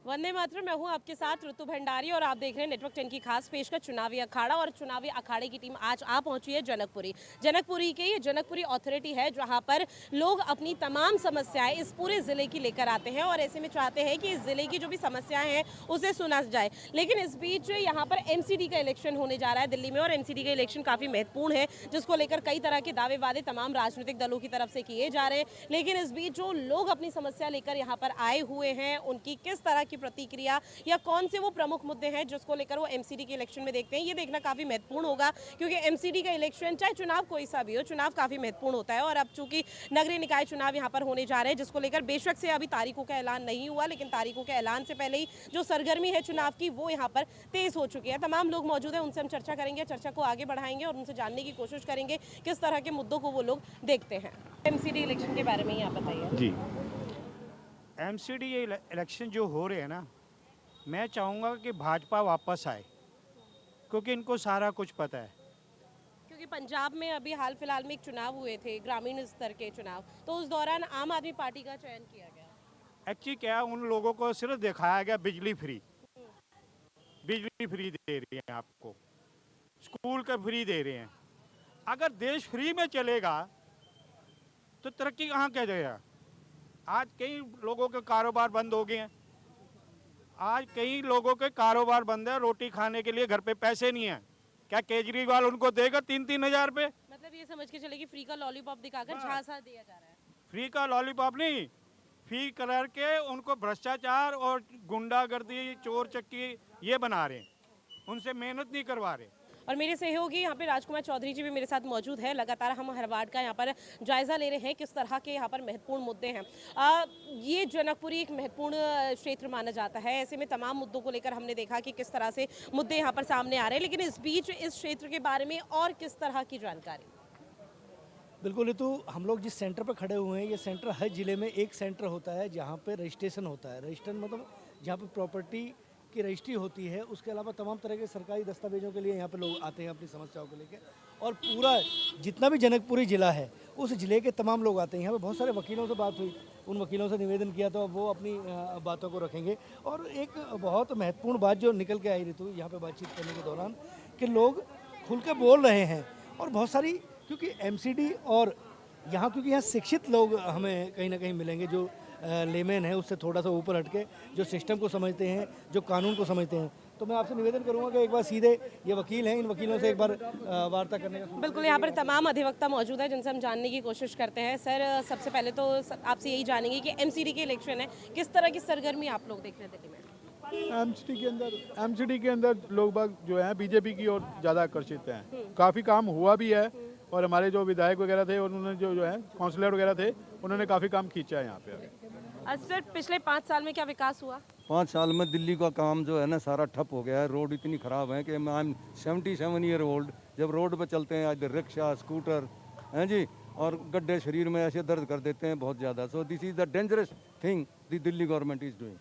वंदे मातरम। मैं हूं आपके साथ ऋतु भंडारी और आप देख रहे हैं नेटवर्क 10 की खास पेशकश चुनावी अखाड़ा। और चुनावी अखाड़े की टीम आज आ पहुंची है जनकपुरी। जनकपुरी के ये जनकपुरी अथॉरिटी है जहां पर लोग अपनी तमाम समस्याएं इस पूरे जिले की लेकर आते हैं और ऐसे में चाहते हैं कि इस जिले की जो भी समस्याएं हैं उसे सुना जाए। लेकिन इस बीच यहाँ पर एमसीडी का इलेक्शन होने जा रहा है दिल्ली में और एमसीडी का इलेक्शन काफी महत्वपूर्ण है जिसको लेकर कई तरह के दावे वादे तमाम राजनीतिक दलों की तरफ से किए जा रहे हैं। लेकिन इस बीच जो लोग अपनी समस्या लेकर यहाँ पर आए हुए हैं उनकी किस तरह की प्रतिक्रिया या कौन से वो प्रमुख मुद्दे हैं जिसको लेकर वो एमसीडी के इलेक्शन में देखते हैं, ये देखना काफी महत्वपूर्ण होगा। क्योंकि एमसीडी का इलेक्शन चाहे चुनाव कोई सा भी हो, चुनाव काफी महत्वपूर्ण होता है। और अब चूंकि नगरीय निकाय चुनाव यहाँ पर होने जा रहे हैं जिसको लेकर बेशक से अभी तारीखों का ऐलान नहीं हुआ, लेकिन तारीखों के ऐलान से पहले ही जो सरगर्मी है चुनाव की वो यहाँ पर तेज हो चुकी है। तमाम लोग मौजूद हैं, उनसे हम चर्चा करेंगे, चर्चा को आगे बढ़ाएंगे और उनसे जानने की कोशिश करेंगे किस तरह के मुद्दों को वो लोग देखते हैं। एमसीडी इलेक्शन के बारे में ही आप बताइए जी। एमसीडी ये इलेक्शन जो हो रहे हैं ना, मैं चाहूँगा कि भाजपा वापस आए क्योंकि इनको सारा कुछ पता है। क्योंकि पंजाब में अभी हाल फिलहाल में एक चुनाव हुए थे, ग्रामीण स्तर के चुनाव, तो उस दौरान आम आदमी पार्टी का चयन किया गया। एक्चुअली क्या उन लोगों को सिर्फ दिखाया गया बिजली फ्री दे रही है आपको, स्कूल का फ्री दे रहे हैं। अगर देश फ्री में चलेगा तो तरक्की कहाँ क्या जाएगा। आज कई लोगों के कारोबार बंद हो गए हैं, आज कई लोगों के कारोबार बंद है, रोटी खाने के लिए घर पे पैसे नहीं है। क्या केजरीवाल उनको देगा 3-3 हजार रुपये? मतलब ये समझ के चले कि फ्री का लॉलीपॉप दिखाकर झांसा दिया जा रहा है। फ्री का लॉलीपॉप नहीं, फ्री करके उनको भ्रष्टाचार और गुंडागर्दी, चोर चक्की ये बना रहे हैं, उनसे मेहनत नहीं करवा रहे। और मेरे सहयोगी यहाँ पे राजकुमार चौधरी जी भी मेरे साथ मौजूद है। लगातार हम हर वार्ड का यहाँ पर जायजा ले रहे हैं किस तरह के यहाँ पर महत्वपूर्ण मुद्दे हैं। ये जनकपुरी एक महत्वपूर्ण क्षेत्र माना जाता है, ऐसे में तमाम मुद्दों को लेकर हमने देखा कि किस तरह से मुद्दे यहाँ पर सामने आ रहे हैं। लेकिन इस बीच इस क्षेत्र के बारे में और किस तरह की जानकारी? बिल्कुल ऋतु, हम लोग जिस सेंटर पर खड़े हुए हैं, ये सेंटर हर जिले में एक सेंटर होता है जहाँ पे रजिस्ट्रेशन होता है। रजिस्ट्रेशन मतलब जहाँ पे प्रॉपर्टी की रजिस्ट्री होती है, उसके अलावा तमाम तरह के सरकारी दस्तावेजों के लिए यहाँ पे लोग आते हैं अपनी समस्याओं को लेकर। और पूरा जितना भी जनकपुरी ज़िला है उस ज़िले के तमाम लोग आते हैं। यहाँ पे बहुत सारे वकीलों से बात हुई, उन वकीलों से निवेदन किया तो वो अपनी बातों को रखेंगे। और एक बहुत महत्वपूर्ण बात जो निकल के आई ऋतु यहाँ पर बातचीत करने के दौरान, कि लोग खुल के बोल रहे हैं। और बहुत सारी, क्योंकि एमसीडी और यहाँ, क्योंकि यहाँ शिक्षित लोग हमें कहीं ना कहीं मिलेंगे जो लेमैन है उससे थोड़ा सा ऊपर हटके, जो सिस्टम को समझते हैं, जो कानून को समझते हैं। तो मैं आपसे निवेदन करूंगा कि एक बार सीधे, ये वकील हैं, इन वकीलों से एक बार वार्ता करने का। बिल्कुल, यहाँ पर तमाम अधिवक्ता मौजूद है जिनसे हम जानने की कोशिश करते हैं। सर, सबसे पहले तो आपसे यही जानेंगे कि एमसीडी के इलेक्शन है, किस तरह की सरगर्मी आप लोग देख रहे हैं दिल्ली में? एमसीडी के अंदर लोग बाग जो है बीजेपी की ओर ज़्यादा आकर्षित हैं। काफ़ी काम हुआ भी है और हमारे जो विधायक वगैरह थे उन्होंने जो है काउंसलर वगैरह थे उन्होंने काफ़ी काम खींचा है यहाँ पे। सर, पिछले 5 साल में क्या विकास हुआ? 5 साल में दिल्ली का काम जो है ना सारा ठप हो गया है। रोड इतनी ख़राब है कि आई एम 77 ईयर ओल्ड, जब रोड पे चलते हैं आज रिक्शा स्कूटर हैं जी, और गड्ढे शरीर में ऐसे दर्द कर देते हैं बहुत ज़्यादा। So this is the dangerous thing the Delhi government is doing.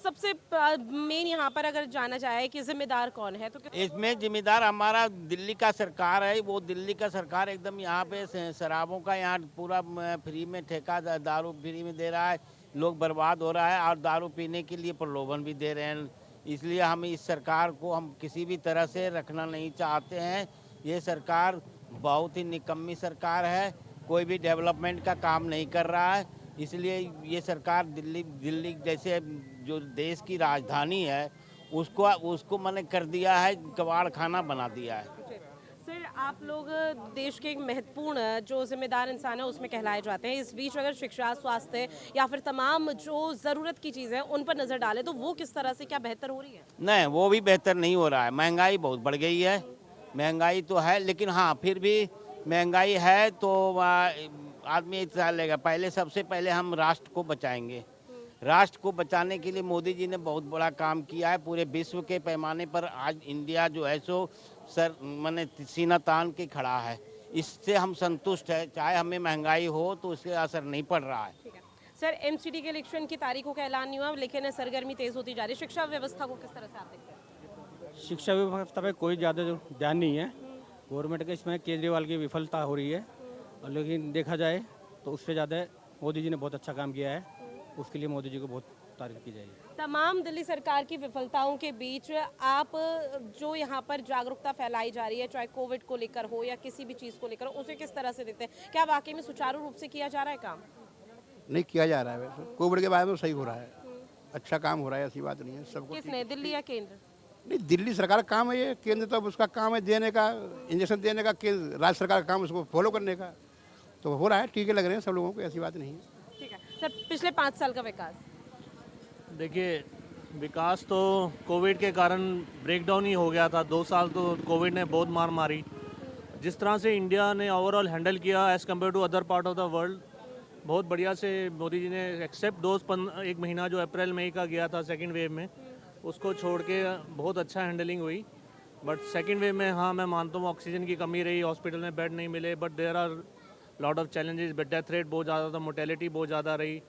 सबसे मेन यहाँ पर अगर जाना जाए कि जिम्मेदार कौन है, तो इसमें जिम्मेदार हमारा दिल्ली का सरकार है। वो दिल्ली का सरकार एकदम यहाँ पे शराबों का यहाँ पूरा फ्री में ठेका, दारू फ्री में दे रहा है, लोग बर्बाद हो रहा है और दारू पीने के लिए प्रलोभन भी दे रहे हैं। इसलिए हम इस सरकार को हम किसी भी तरह से रखना नहीं चाहते हैं। ये सरकार बहुत ही निकम्मी सरकार है, कोई भी डेवलपमेंट का काम नहीं कर रहा है। इसलिए ये सरकार दिल्ली जैसे जो देश की राजधानी है उसको मैंने कर दिया है, कबाड़ खाना बना दिया है। सर, आप लोग देश के एक महत्वपूर्ण जो जिम्मेदार इंसान है उसमें कहलाए जाते हैं। इस बीच अगर शिक्षा, स्वास्थ्य या फिर तमाम जो ज़रूरत की चीज़ें हैं उन पर नज़र डालें तो वो किस तरह से, क्या बेहतर हो रही है? नहीं, वो भी बेहतर नहीं हो रहा है। महंगाई बहुत बढ़ गई है, महंगाई तो है, लेकिन हाँ फिर भी महंगाई है तो आदमी इतना लेगा। पहले सबसे पहले हम राष्ट्र को बचाएंगे। राष्ट्र को बचाने के लिए मोदी जी ने बहुत बड़ा काम किया है। पूरे विश्व के पैमाने पर आज इंडिया जो है सो सर मैंने सीना तान के खड़ा है। इससे हम संतुष्ट है, चाहे हमें महंगाई हो तो उससे असर नहीं पड़ रहा है। ठीक है सर, एमसीडी के इलेक्शन की तारीखों का ऐलान नहीं हुआ लेकिन सरगर्मी तेज होती जा रही है। शिक्षा व्यवस्था को किस तरह से आप देखते हैं? शिक्षा व्यवस्था पे कोई ज़्यादा जो ध्यान नहीं है गवर्नमेंट के, इसमें केजरीवाल की विफलता हो रही है। और लेकिन देखा जाए तो उससे ज़्यादा मोदी जी ने बहुत अच्छा काम किया है, उसके लिए मोदी जी को बहुत गिरफ्तार की जाएगी। तमाम दिल्ली सरकार की विफलताओं के बीच आप जो यहाँ पर जागरूकता फैलाई जा रही है, चाहे कोविड को लेकर हो या किसी भी चीज़ को लेकर हो, उसे किस तरह से देखते हैं? क्या वाकई में सुचारू रूप से किया जा रहा है काम? नहीं किया जा रहा है। वैसे कोविड के बारे में सही हो रहा है, अच्छा काम हो रहा है, ऐसी बात नहीं है। सबको किसने, दिल्ली या केंद्र? नहीं, दिल्ली सरकार का काम है ये, केंद्र तो अब उसका काम है देने का, इंजेक्शन देने का, केंद्र राज्य सरकार का काम उसको फॉलो करने का। तो हो रहा है, टीके लग रहे हैं सब लोगों को, ऐसी बात नहीं है। ठीक है सर, पिछले 5 साल का विकास। देखिए, विकास तो कोविड के कारण ब्रेकडाउन ही हो गया था। 2 साल तो कोविड ने बहुत मार मारी। जिस तरह से इंडिया ने ओवरऑल हैंडल किया as compare to other part of the world, बहुत बढ़िया से मोदी जी ने एक्सेप्ट डोज 1 महीना जो अप्रैल मई का गया था सेकेंड वेव में, उसको छोड़ के बहुत अच्छा हैंडलिंग हुई। बट सेकेंड वेव में हाँ, मैं मानता हूँ ऑक्सीजन की कमी रही, हॉस्पिटल में बेड नहीं मिले, but there are lot of challenges. Death rate बहुत ज़्यादा था, मोर्टेलिटी बहुत ज़्यादा रही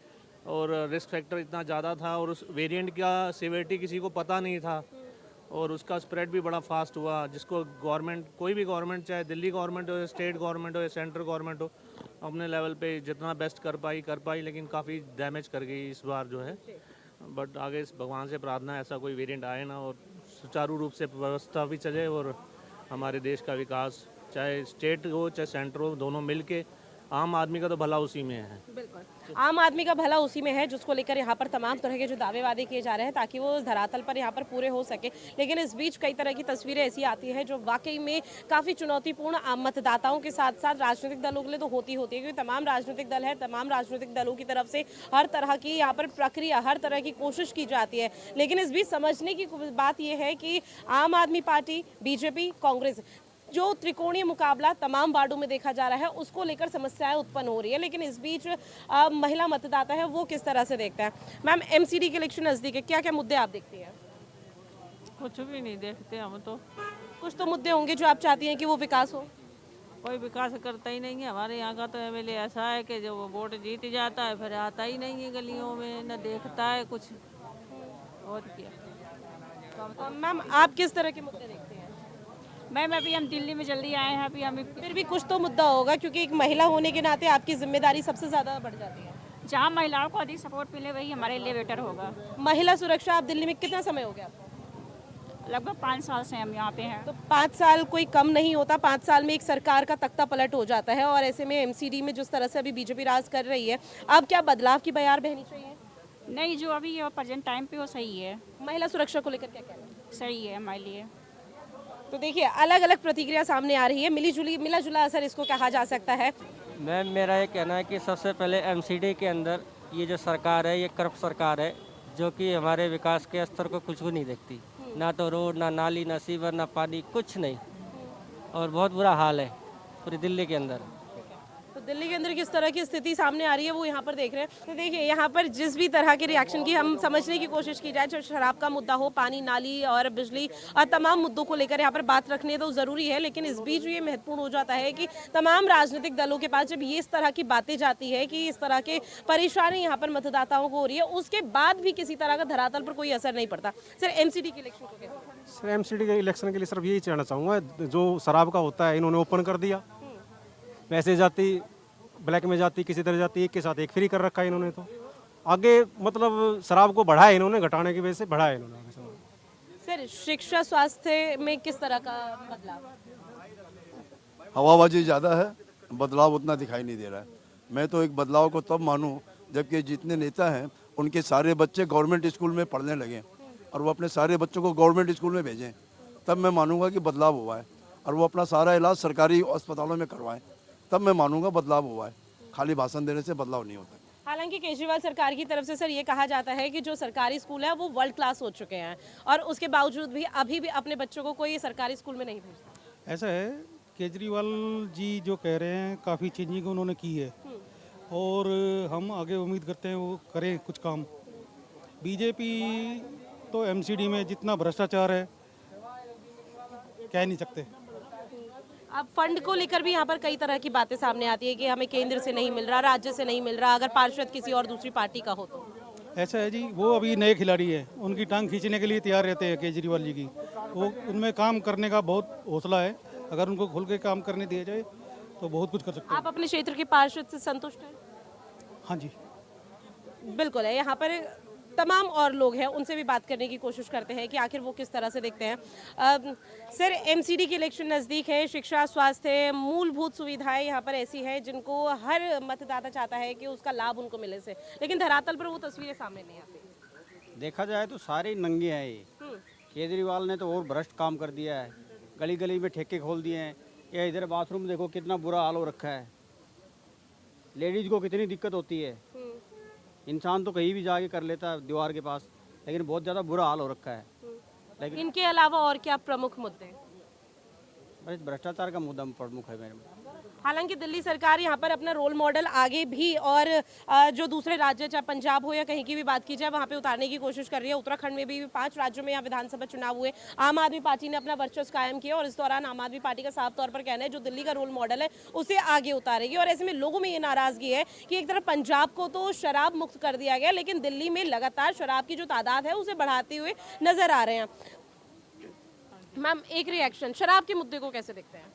और रिस्क फैक्टर इतना ज़्यादा था और उस वेरिएंट का सिवियरिटी किसी को पता नहीं था और उसका स्प्रेड भी बड़ा फास्ट हुआ, जिसको गवर्नमेंट, कोई भी गवर्नमेंट, चाहे दिल्ली गवर्नमेंट हो या स्टेट गवर्नमेंट हो या सेंट्रल गवर्नमेंट हो, अपने लेवल पे जितना बेस्ट कर पाई, लेकिन काफ़ी डैमेज कर गई इस बार जो है। बट आगे इस भगवान से प्रार्थना ऐसा कोई वेरिएंट आए ना और सुचारू रूप से व्यवस्था भी चले और हमारे देश का विकास, चाहे स्टेट हो चाहे सेंटर हो, दोनों मिल के, आम आदमी का तो भला उसी में है। बिल्कुल, आम आदमी का भला उसी में है, जिसको लेकर यहाँ पर तमाम तरह के जो दावे वादे किए जा रहे हैं ताकि वो उस धरातल पर यहाँ पर पूरे हो सके। लेकिन इस बीच कई तरह की तस्वीरें ऐसी आती हैं जो वाकई में काफ़ी चुनौतीपूर्ण मतदाताओं के साथ साथ राजनीतिक दलों के लिए तो होती है, क्योंकि तमाम राजनीतिक दल है, तमाम राजनीतिक दलों की तरफ से हर तरह की यहाँ पर प्रक्रिया, हर तरह की कोशिश की जाती है। लेकिन इस बीच समझने की बात यह है कि आम आदमी पार्टी, बीजेपी, कांग्रेस, जो त्रिकोणीय मुकाबला तमाम वार्डों में देखा जा रहा है, उसको लेकर समस्याएं उत्पन्न हो रही है। लेकिन इस बीच महिला मतदाता है, वो किस तरह से देखता है? मैम, एमसीडी के इलेक्शन नज़दीक है, क्या क्या मुद्दे आप देखती हैं? कुछ भी नहीं देखते हम तो। कुछ तो मुद्दे होंगे जो आप चाहती हैं कि वो विकास हो। कोई विकास करता ही नहीं है। हमारे यहाँ का तो एमएलए ऐसा है कि जो वो वोट जीत जाता है फिर आता ही नहीं है गलियों में, न देखता है कुछ। और क्या। मैम, आप किस तरह के मुद्दे देखते हैं? मैम, अभी हम दिल्ली में जल्दी आए हैं, अभी हमें फिर भी कुछ तो मुद्दा होगा, क्योंकि एक महिला होने के नाते आपकी जिम्मेदारी सबसे ज़्यादा बढ़ जाती है। जहाँ महिलाओं को अधिक सपोर्ट मिले वही हमारे लिए बेटर होगा। महिला सुरक्षा, आप दिल्ली में कितना समय हो गया आपको? लगभग 5 साल से हम यहाँ पे हैं। तो 5 साल कोई कम नहीं होता। 5 साल में एक सरकार का तख्ता पलट हो जाता है और ऐसे में एमसीडी में जिस तरह से अभी बीजेपी राज कर रही है, अब क्या बदलाव की बयार बहनी चाहिए? नहीं, जो अभी प्रेजेंट टाइम पे वो सही है। महिला सुरक्षा को लेकर क्या कहना है? सही है हमारे लिए। तो देखिए, अलग अलग प्रतिक्रिया सामने आ रही है, मिला जुला असर इसको कहा जा सकता है। मैम, मेरा ये कहना है कि सबसे पहले एमसीडी के अंदर ये जो सरकार है, ये करप्ट सरकार है, जो कि हमारे विकास के स्तर को कुछ भी नहीं देखती। ना तो रोड, ना नाली, ना सीवर, ना पानी, कुछ नहीं। और बहुत बुरा हाल है पूरी दिल्ली के अंदर। तो दिल्ली के अंदर किस तरह की स्थिति सामने आ रही है वो यहाँ पर देख रहे हैं। तो देखिए, यहाँ पर जिस भी तरह के रिएक्शन की हम समझने की कोशिश की जाए, चाहे शराब का मुद्दा हो, पानी, नाली और बिजली और तमाम मुद्दों को लेकर यहाँ पर बात रखनी तो ज़रूरी है। लेकिन इस बीच ये महत्वपूर्ण हो जाता है कि तमाम राजनीतिक दलों के पास जब ये इस तरह की बातें जाती है कि इस तरह के परेशानी यहाँ पर मतदाताओं को हो रही है, उसके बाद भी किसी तरह का धरातल पर कोई असर नहीं पड़ता। सर, एमसीडी के इलेक्शन को कैसे? सर, एमसीडी के इलेक्शन के लिए सिर्फ यही कहना चाहूँगा, जो शराब का होता है इन्होंने ओपन कर दिया, पैसे जाती, ब्लैक में जाती, किसी तरह जाती, एक के साथ एक फ्री कर रखा है इन्होंने। तो आगे मतलब शराब को बढ़ाया इन्होंने, घटाने की वजह से बढ़ाया इन्होंने। सर, शिक्षा, स्वास्थ्य में किस तरह का बदलाव? हवाबाजी ज़्यादा है, बदलाव उतना दिखाई नहीं दे रहा है। मैं तो एक बदलाव को तब मानूं जबकि जितने नेता हैं उनके सारे बच्चे गवर्नमेंट स्कूल में पढ़ने लगे और वो अपने सारे बच्चों को गवर्नमेंट स्कूल में भेजें, तब मैं मानूंगा कि बदलाव हुआ है। और वो अपना सारा इलाज सरकारी अस्पतालों में करवाएं, तब मैं मानूंगा बदलाव हुआ है। खाली भाषण देने से बदलाव नहीं होता। हालांकि केजरीवाल सरकार की तरफ से सर ये कहा जाता है कि जो सरकारी स्कूल है वो वर्ल्ड क्लास हो चुके हैं और उसके बावजूद भी अभी भी अपने बच्चों को कोई सरकारी स्कूल में नहीं भेजता। ऐसा है, केजरीवाल जी जो कह रहे हैं काफ़ी चेंजिंग उन्होंने की है और हम आगे उम्मीद करते हैं वो करें कुछ काम। बीजेपी तो एमसीडी में जितना भ्रष्टाचार है कह नहीं सकते। अब फंड को लेकर भी यहाँ पर कई तरह की बातें सामने आती है कि हमें केंद्र से नहीं मिल रहा, राज्य से नहीं मिल रहा, अगर पार्षद किसी और दूसरी पार्टी का हो तो। ऐसा है जी, वो अभी नए खिलाड़ी है, उनकी टांग खींचने के लिए तैयार रहते हैं केजरीवाल जी की। वो उनमें काम करने का बहुत हौसला है, अगर उनको खुल के काम करने दिया जाए तो बहुत कुछ कर सकते हैं। आप अपने क्षेत्र के पार्षद से संतुष्ट हैं? हाँ जी, बिल्कुल है। यहाँ पर तमाम और लोग हैं उनसे भी बात करने की कोशिश करते हैं कि आखिर वो किस तरह से देखते हैं। सर, एमसीडी के इलेक्शन नज़दीक है, शिक्षा, स्वास्थ्य, मूलभूत सुविधाएं यहाँ पर ऐसी हैं जिनको हर मतदाता चाहता है कि उसका लाभ उनको मिले से, लेकिन धरातल पर वो तस्वीरें सामने नहीं आती। देखा जाए तो सारे नंगे हैं ये। केजरीवाल ने तो और भ्रष्ट काम कर दिया है, गली गली में ठेके खोल दिए हैं। ये इधर बाथरूम देखो कितना बुरा हाल हो रखा है, लेडीज को कितनी दिक्कत होती है। इंसान तो कहीं भी जाके कर लेता है दीवार के पास, लेकिन बहुत ज़्यादा बुरा हाल हो रखा है। लेकिन इनके अलावा और क्या प्रमुख मुद्दे? बस भ्रष्टाचार का मुद्दा प्रमुख है मेरे में। हालांकि दिल्ली सरकार यहाँ पर अपना रोल मॉडल आगे भी और जो दूसरे राज्य चाहे पंजाब हो या कहीं की भी बात की जाए वहाँ पे उतारने की कोशिश कर रही है। उत्तराखंड में भी 5 राज्यों में यहाँ विधानसभा चुनाव हुए, आम आदमी पार्टी ने अपना वर्चस्व कायम किया और इस दौरान आम आदमी पार्टी का साफ तौर पर कहना है जो दिल्ली का रोल मॉडल है उसे आगे उतारेगी। और ऐसे में लोगों में ये नाराजगी है कि एक तरफ पंजाब को तो शराब मुक्त कर दिया गया, लेकिन दिल्ली में लगातार शराब की जो तादाद है उसे बढ़ाते हुए नजर आ रहे हैं। मैम, एक रिएक्शन, शराब के मुद्दे को कैसे देखते हैं?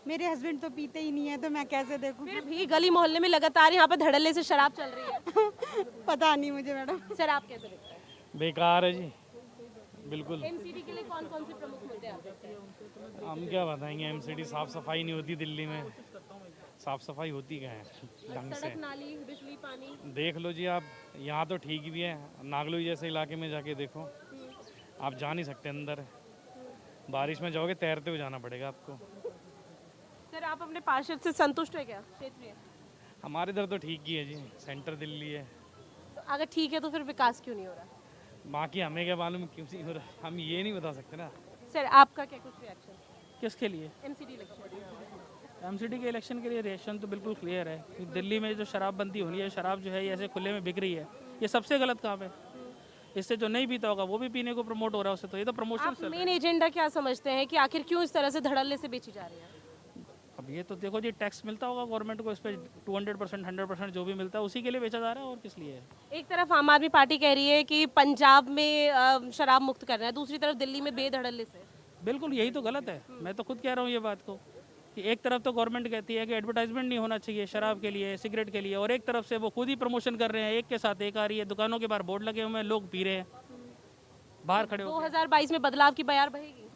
मेरे हस्बैंड तो पीते ही नहीं है तो मैं कैसे देखूं? फिर भी गली मोहल्ले में लगातार यहाँ पर धड़ल्ले से शराब चल रही है। पता नहीं मुझे मैडम। शराब कैसे देखते हैं? बेकार है जी, बिल्कुल। एमसीडी के लिए कौन कौन से प्रमुख मुद्दे आप देखते हैं? हम क्या बताएंगे, एमसीडी साफ सफाई नहीं होती दिल्ली में, साफ सफाई होती क्या है ढंग से? सड़क, नाली, बिजली, पानी देख लो जी आप, यहाँ तो ठीक भी है, नागलोई जैसे इलाके में जाके देखो, आप जा नहीं सकते अंदर, बारिश में जाओगे तैरते हुए जाना पड़ेगा आपको। सर, आप अपने पार्षद से संतुष्ट है क्या क्षेत्रीय? हमारे इधर तो ठीक ही है जी, सेंटर दिल्ली है। तो अगर ठीक है तो फिर विकास क्यों नहीं हो रहा? बाकी हमें क्या मालूम क्यों नहीं हो रहा, हम ये नहीं बता सकते ना। सर, आपका क्या कुछ रिएक्शन किसके लिए? MCD election? एमसीडी के इलेक्शन के लिए रिएक्शन तो बिल्कुल क्लियर है कि दिल्ली में जो शराबबंदी होनी है, शराब जो है ये ऐसे खुले में बिक रही है, ये सबसे गलत काम है। इससे जो नहीं पीता होगा वो भी पीने को प्रमोट हो रहा है उससे, तो ये तो प्रमोशन। मेन एजेंडा क्या समझते हैं कि आखिर क्यों इस तरह से धड़ल्ले से बेची जा रही है? अब ये तो देखो जी, टैक्स मिलता होगा गवर्नमेंट को, इस पर 200% 100% जो भी मिलता है उसी के लिए बेचा जा रहा है, और किस लिए है? एक तरफ आम आदमी पार्टी कह रही है कि पंजाब में शराब मुक्त करना है, दूसरी तरफ दिल्ली में बेधड़ल्ले से। बिल्कुल यही तो गलत है। मैं तो खुद कह रहा हूँ ये बात को कि एक तरफ तो गवर्नमेंट कहती है कि एडवर्टाइजमेंट नहीं होना चाहिए शराब के लिए, सिगरेट के लिए, और एक तरफ से वो खुद ही प्रमोशन कर रहे हैं, एक के साथ एक आ रही है, दुकानों के बाहर बोर्ड लगे हुए हैं, लोग पी रहे हैं बाहर खड़े हो। 2022 में बदलाव की बयार बहेगी?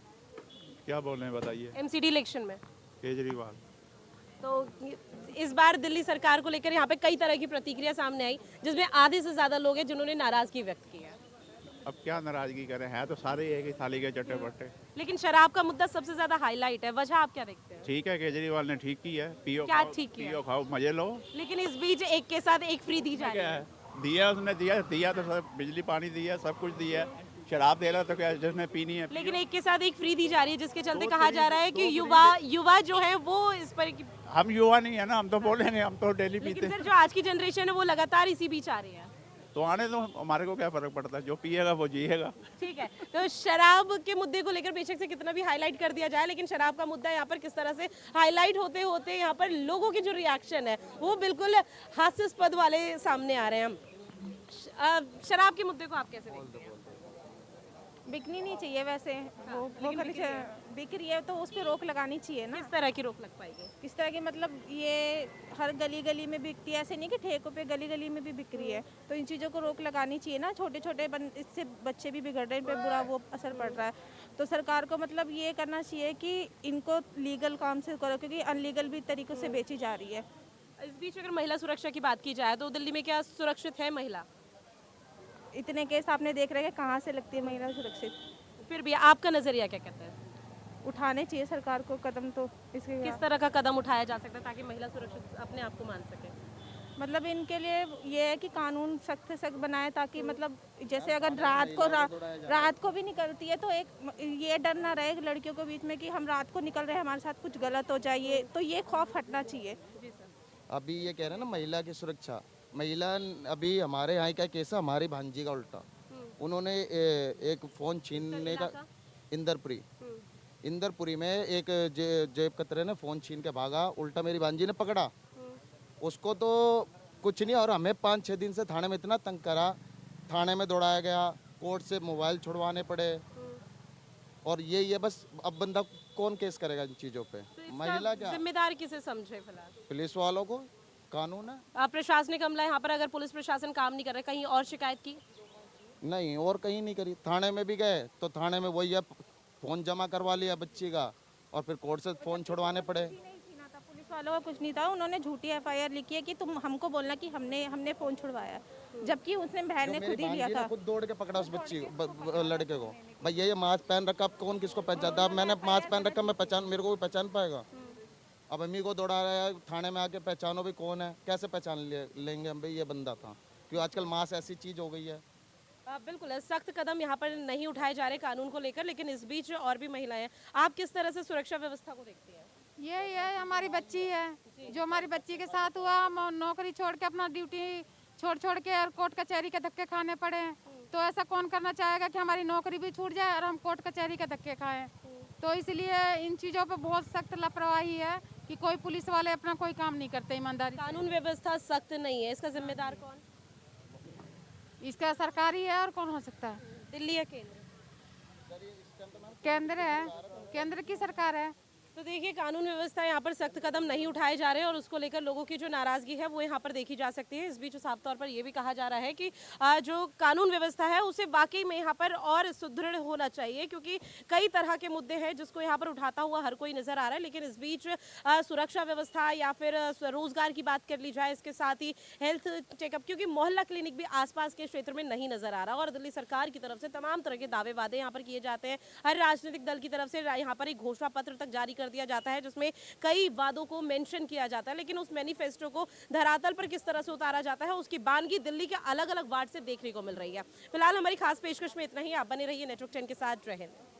क्या बोल रहे हैं बताइए? एमसीडी इलेक्शन में केजरीवाल। तो इस बार दिल्ली सरकार को लेकर यहाँ पे कई तरह की प्रतिक्रिया सामने आई, जिसमें आधे से ज्यादा लोग हैं जिन्होंने नाराजगी व्यक्त की है। अब क्या नाराजगी करें, हैं तो सारे एक ही थाली के चट्टे बट्टे। लेकिन शराब का मुद्दा सबसे ज्यादा हाईलाइट है, वजह आप क्या देखते हैं? ठीक है, केजरीवाल ने ठीक किया है, पियो क्या खाओ, ठीक किया? पियो खाओ मजे लो। लेकिन इस बीच एक के साथ एक फ्री दी जा रही है। दिया उसने, दिया तो सब, बिजली पानी दिया, सब कुछ दिया। शराब दे रहा तो क्या जिसने पीनी है। लेकिन एक के साथ एक फ्री दी जा रही है, जिसके चलते कहा जा रहा है कि युवा जो है वो इस पर हम युवा नहीं है ना, हम तो बोलेंगे, हम तो डेली पीते लेकिन सर जो आज की जनरेशन है वो लगातार इसी बीच आ रही है। तो आने तो हमारे को क्या फर्क पड़ता है, जो पिएगा वो जिएगा। ठीक है, तो शराब के मुद्दे को लेकर बेशक से कितना भी हाईलाइट कर दिया जाए, लेकिन शराब का मुद्दा यहाँ पर किस तरह से हाईलाइट होते होते यहाँ पर लोगों की जो रिएक्शन है वो बिल्कुल हास्यास्पद वाले सामने आ रहे हैं। शराब के मुद्दे को आप कैसे देखते हैं? बिकनी नहीं चाहिए वैसे, वो बिक रही है तो उस पर रोक लगानी चाहिए ना। किस तरह की रोक लग पाएगी? किस तरह की, मतलब ये हर गली गली में बिकती है, ऐसे नहीं कि ठेकों पे गली गली में भी बिक रही है, तो इन चीज़ों को रोक लगानी चाहिए ना। छोटे छोटे इससे बच्चे भी बिगड़ रहे हैं, इन पर बुरा वो असर पड़ रहा है। तो सरकार को मतलब ये करना चाहिए कि इनको लीगल काम से करो, क्योंकि अनलीगल भी तरीक़ों से बेची जा रही है। इस बीच अगर महिला सुरक्षा की बात की जाए तो दिल्ली में क्या सुरक्षित है महिला? इतने केस आपने देख रहे हैं कि कहाँ से लगती है महिला सुरक्षित। फिर भी आपका नज़रिया क्या कहता है? उठाने चाहिए सरकार को कदम, तो इसके किस तरह का कदम उठाया जा सकता है ताकि महिला सुरक्षित अपने आप को मान सके? मतलब इनके लिए ये है कि कानून सख्त से सख्त बनाए, ताकि मतलब जैसे अगर रात को भी निकलती है तो एक ये डर ना रहे लड़कियों के बीच में कि हम रात को निकल रहे हैं, हमारे साथ कुछ गलत हो जाए, तो ये खौफ हटना चाहिए। अभी ये कह रहे हैं ना महिला की सुरक्षा, महिला अभी हमारे यहाँ का केस है, हमारी भांजी का उल्टा, उन्होंने एक फ़ोन छीनने का, इंदरपुरी में एक जेब कतरे ने फ़ोन छीन के भागा, उल्टा मेरी भांजी ने पकड़ा उसको, तो कुछ नहीं, और हमें 5-6 दिन से थाने में इतना तंग करा, थाने में दौड़ाया गया, कोर्ट से मोबाइल छुड़वाने पड़े, और ये बस अब बंदा कौन केस करेगा इन चीज़ों पे? तो महिला क्या जिम्मेदार किसे समझे फिलहाल? पुलिस वालों को, कानून है। प्रशासनिक अमला यहाँ पर, अगर पुलिस प्रशासन काम नहीं कर रहा, कहीं और शिकायत की? नहीं, और कहीं नहीं करी। थाने में भी गए तो थाने में वही है, फ़ोन जमा करवा लिया बच्ची का और फिर कोर्ट से फ़ोन छुड़वाने पड़े। पुलिस वालों का कुछ नहीं था, उन्होंने झूठी एफआईआर लिखी है कि तुम हमको बोलना कि हमने फ़ोन छुड़वाया, जबकि उसने बहन ने खुद ही लिया था। खुद दौड़ के पकड़ा उस बच्ची लड़के को। भाई ये मास्क पहन रखा, अब कौन किसको पहचानता? अब मैंने मास्क पहन रखा, मेरे को भी पहचान पाएगा? अब अम्मी को दौड़ा रहा है, थाने में आके पहचानो भी कौन है, कैसे पहचान लेंगे हम भाई ये बंदा था? क्योंकि आजकल मास्क ऐसी चीज़ हो गई है। बिल्कुल सख्त कदम यहाँ पर नहीं उठाए जा रहे कानून को लेकर, लेकिन इस बीच और भी महिलाएं, आप किस तरह से सुरक्षा व्यवस्था को देखती हैं? ये हमारी बच्ची है, जो हमारी बच्ची के साथ हुआ, हम नौकरी छोड़ के अपना ड्यूटी छोड़ के और कोर्ट कचहरी के धक्के खाने पड़े। तो ऐसा कौन करना चाहेगा कि हमारी नौकरी भी छूट जाए और हम कोर्ट कचहरी के धक्के खाएं? तो इसलिए इन चीज़ों पे बहुत सख्त लापरवाही है कि कोई पुलिस वाले अपना कोई काम नहीं करते ईमानदारी। कानून व्यवस्था सख्त नहीं है, इसका जिम्मेदार कौन? इसका सरकारी है और कौन हो सकता है? दिल्ली है, केंद्र? केंद्र है, केंद्र की सरकार है। तो देखिए, कानून व्यवस्था यहाँ पर सख्त कदम नहीं उठाए जा रहे हैं और उसको लेकर लोगों की जो नाराजगी है वो यहाँ पर देखी जा सकती है। इस बीच साफ तौर पर यह भी कहा जा रहा है कि जो कानून व्यवस्था है उसे वाकई में यहाँ पर और सुदृढ़ होना चाहिए, क्योंकि कई तरह के मुद्दे हैं जिसको यहाँ पर उठाता हुआ हर कोई नजर आ रहा है। लेकिन इस बीच सुरक्षा व्यवस्था या फिर रोजगार की बात कर ली जाए, इसके साथ ही हेल्थ चेकअप, क्योंकि मोहल्ला क्लिनिक भी आसपास के क्षेत्र में नहीं नजर आ रहा और दिल्ली सरकार की तरफ से तमाम तरह के दावे वादे यहाँ पर किए जाते हैं। हर राजनीतिक दल की तरफ से यहाँ पर एक घोषणा पत्र तक जारी दिया जाता है जिसमें कई वादों को मेंशन किया जाता है, लेकिन उस मैनिफेस्टो को धरातल पर किस तरह से उतारा जाता है उसकी बानगी दिल्ली के अलग अलग वार्ड से देखने को मिल रही है। फिलहाल हमारी खास पेशकश में इतना ही। आप बने रहिए नेटवर्क 10 के साथ। जय हिंद।